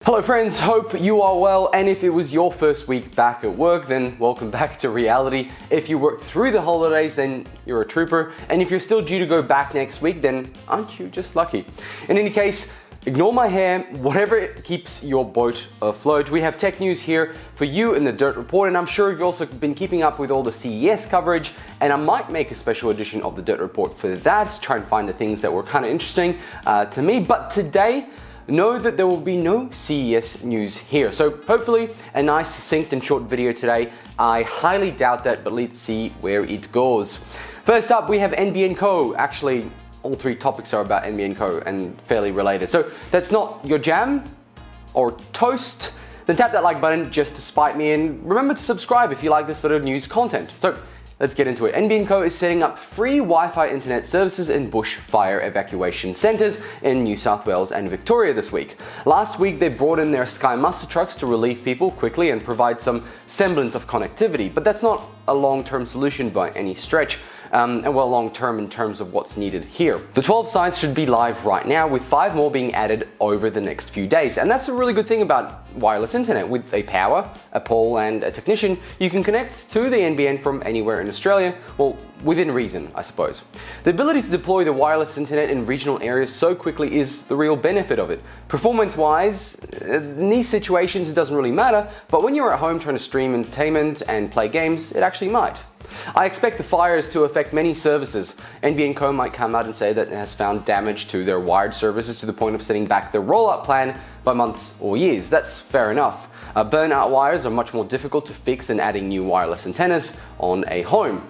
Hello friends, hope you are well, and if it was your first week back at work, then welcome back to reality. If you worked through the holidays, then you're a trooper, and if you're still due to go back next week, then aren't you just lucky? In any case, ignore my hair, whatever keeps your boat afloat. We have tech news here for you in the Dirt Report, and I'm sure you've also been keeping up with all the CES coverage, and I might make a special edition of the Dirt Report for that, to try and find the things that were kind of interesting to me. But today, know that there will be no CES news here. So hopefully a nice, succinct and short video today. I highly doubt that, but let's see where it goes. First up, we have NBN Co. Actually, all three topics are about NBN Co. and fairly related. So that's not your jam or toast, then tap that like button just to spite me, and remember to subscribe if you like this sort of news content. So let's get into it. NBN Co. is setting up free Wi-Fi internet services in bushfire evacuation centres in New South Wales and Victoria this week. Last week, they brought in their Sky Muster trucks to relieve people quickly and provide some semblance of connectivity, but that's not a long-term solution by any stretch. And well, long-term in terms of what's needed here. The 12 sites should be live right now, with 5 more being added over the next few days. And that's a really good thing about wireless internet. With a power, a pole and a technician, you can connect to the NBN from anywhere in Australia, well, within reason, I suppose. The ability to deploy the wireless internet in regional areas so quickly is the real benefit of it. Performance-wise, in these situations it doesn't really matter, but when you're at home trying to stream entertainment and play games, it actually might. I expect the fires to affect many services. NBN Co. might come out and say that it has found damage to their wired services to the point of setting back their rollout plan by months or years. That's fair enough. Burnout wires are much more difficult to fix than adding new wireless antennas on a home.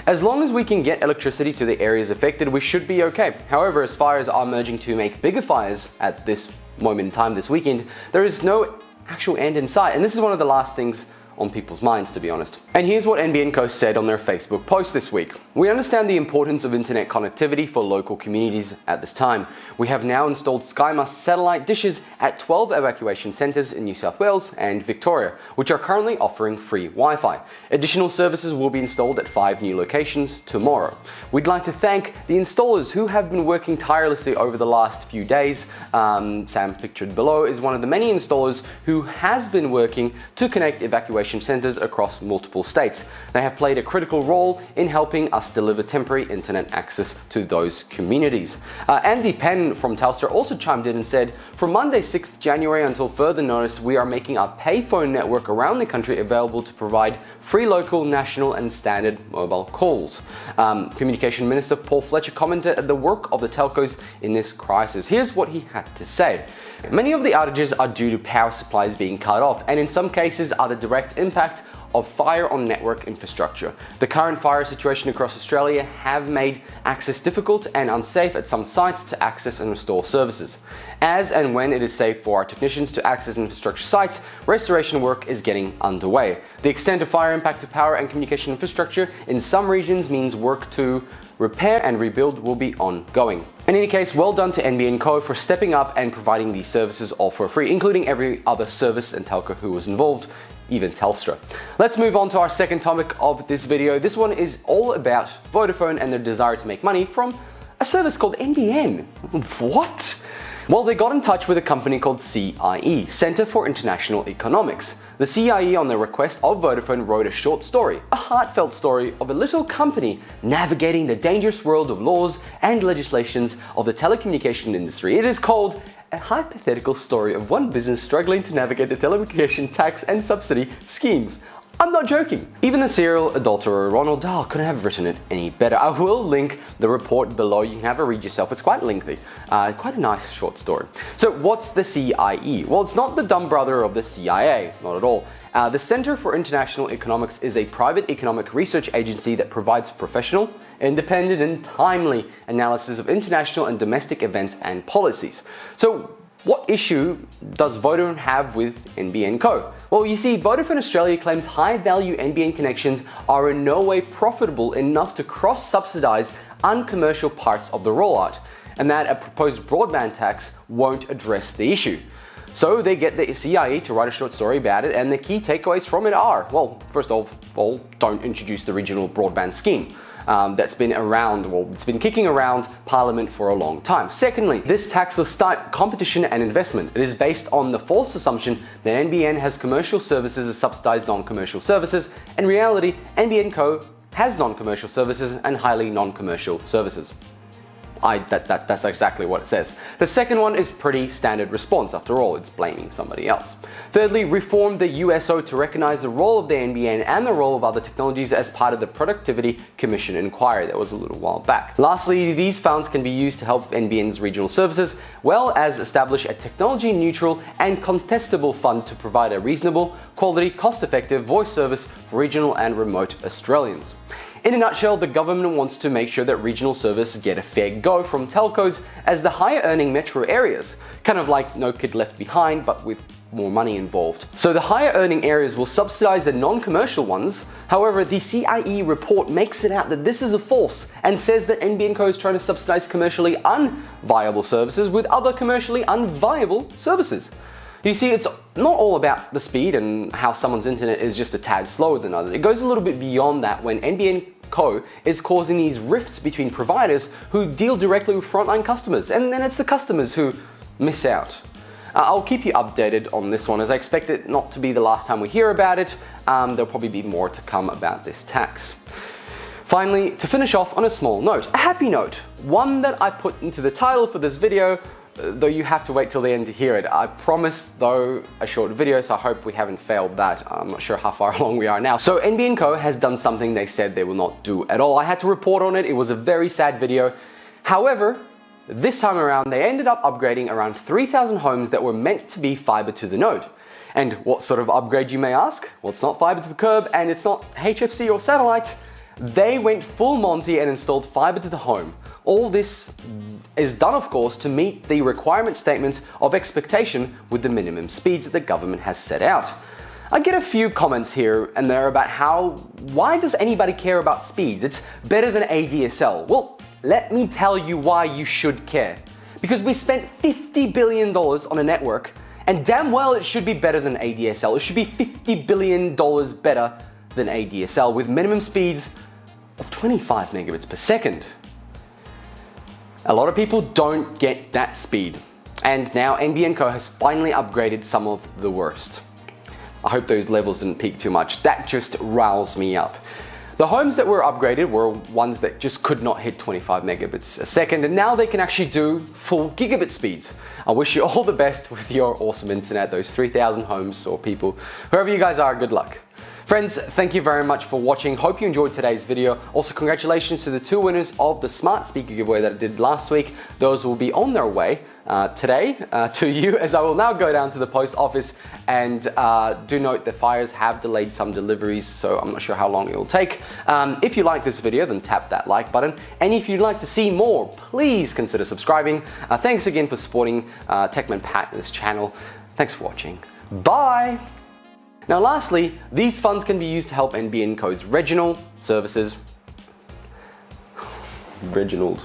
As long as we can get electricity to the areas affected, we should be okay. However, as fires are merging to make bigger fires at this moment in time this weekend, there is no actual end in sight, and this is one of the last things on people's minds, to be honest. And here's what NBN Co. said on their Facebook post this week. We understand the importance of internet connectivity for local communities at this time. We have now installed SkyMust satellite dishes at 12 evacuation centres in New South Wales and Victoria, which are currently offering free Wi-Fi. Additional services will be installed at 5 new locations tomorrow. We'd like to thank the installers who have been working tirelessly over the last few days. Sam, pictured below, is one of the many installers who has been working to connect evacuation centres across multiple states. They have played a critical role in helping us deliver temporary internet access to those communities. Andy Penn from Telstra also chimed in and said, from Monday 6th January until further notice, we are making our payphone network around the country available to provide free local, national and standard mobile calls. Communication Minister Paul Fletcher commented at the work of the telcos in this crisis. Here's what he had to say. Many of the outages are due to power supplies being cut off, and in some cases are the direct impact of fire on network infrastructure. The current fire situation across Australia have made access difficult and unsafe at some sites to access and restore services. As and when it is safe for our technicians to access infrastructure sites, restoration work is getting underway. The extent of fire impact to power and communication infrastructure in some regions means work to repair and rebuild will be ongoing. In any case, well done to NBN Co. for stepping up and providing these services all for free, including every other service and telco who was involved, even Telstra. Let's move on to our second topic of this video. This one is all about Vodafone and their desire to make money from a service called NBN. What? Well, they got in touch with a company called CIE, Centre for International Economics. The CIE, on the request of Vodafone, wrote a short story, a heartfelt story of a little company navigating the dangerous world of laws and legislations of the telecommunication industry. It is called A Hypothetical Story of One Business Struggling to Navigate the Telecommunication Tax and Subsidy Schemes. I'm not joking. Even the serial adulterer Ronald Dahl couldn't have written it any better. I will link the report below. You can have a read yourself. It's quite lengthy. Quite a nice short story. So what's the CIE? Well, it's not the dumb brother of the CIA, not at all. The Centre for International Economics is a private economic research agency that provides professional, independent and timely analysis of international and domestic events and policies. So what issue does Vodafone have with NBN Co? Well, you see, Vodafone Australia claims high-value NBN connections are in no way profitable enough to cross-subsidise uncommercial parts of the rollout, and that a proposed broadband tax won't address the issue. So they get the CIE to write a short story about it, and the key takeaways from it are, well, first of all, don't introduce the regional broadband scheme. that's been around, well, it's been kicking around Parliament for a long time. Secondly, this tax will start competition and investment. It is based on the false assumption that NBN has commercial services as subsidized non-commercial services. In reality, NBN Co. has non-commercial services and highly non-commercial services. That's exactly what it says. The second one is pretty standard response. After all, it's blaming somebody else. Thirdly, reform the USO to recognize the role of the NBN and the role of other technologies as part of the Productivity Commission inquiry that was a little while back. Lastly, these funds can be used to help NBN's regional services, well as establish a technology-neutral and contestable fund to provide a reasonable, quality, cost-effective voice service for regional and remote Australians. In a nutshell, the government wants to make sure that regional services get a fair go from telcos as the higher earning metro areas, kind of like No Kid Left Behind but with more money involved. So the higher earning areas will subsidize the non-commercial ones. However, the CIE report makes it out that this is a false and says that NBN Co is trying to subsidize commercially unviable services with other commercially unviable services. You see, it's not all about the speed and how someone's internet is just a tad slower than others. It goes a little bit beyond that when NBN Co is causing these rifts between providers who deal directly with frontline customers, and then it's the customers who miss out. I'll keep you updated on this one as I expect it not to be the last time we hear about it. There'll probably be more to come about this tax. Finally, to finish off on a small note, a happy note, one that I put into the title for this video, though you have to wait till the end to hear it. I promised, though, a short video, so I hope we haven't failed that. I'm not sure how far along we are now. So NBN Co has done something they said they will not do at all. I had to report on it. It was a very sad video. However, this time around, they ended up upgrading around 3,000 homes that were meant to be fiber to the node. And what sort of upgrade, you may ask? Well, it's not fiber to the curb and it's not HFC or satellite. They went full Monty and installed fiber to the home. All this is done, of course, to meet the requirement statements of expectation with the minimum speeds that the government has set out. I get a few comments here and there about why does anybody care about speeds? It's better than ADSL. Well, let me tell you why you should care. Because we spent $50 billion on a network, and damn well it should be better than ADSL. It should be $50 billion better than ADSL with minimum speeds of 25 megabits per second. A lot of people don't get that speed, and now NBN Co has finally upgraded some of the worst. I hope those levels didn't peak too much. That just riles me up. The homes that were upgraded were ones that just could not hit 25 megabits a second, and now they can actually do full gigabit speeds. I wish you all the best with your awesome internet, those 3,000 homes or people, whoever you guys are, good luck. Friends, thank you very much for watching. Hope you enjoyed today's video. Also, congratulations to the 2 winners of the smart speaker giveaway that I did last week. Those will be on their way today to you, as I will now go down to the post office, and do note the fires have delayed some deliveries, so I'm not sure how long it will take. If you like this video, then tap that like button, and if you'd like to see more, please consider subscribing. Thanks again for supporting Techman Pat and this channel. Thanks for watching. Bye! Now lastly, these funds can be used to help NBN Co's regional services. Reginald.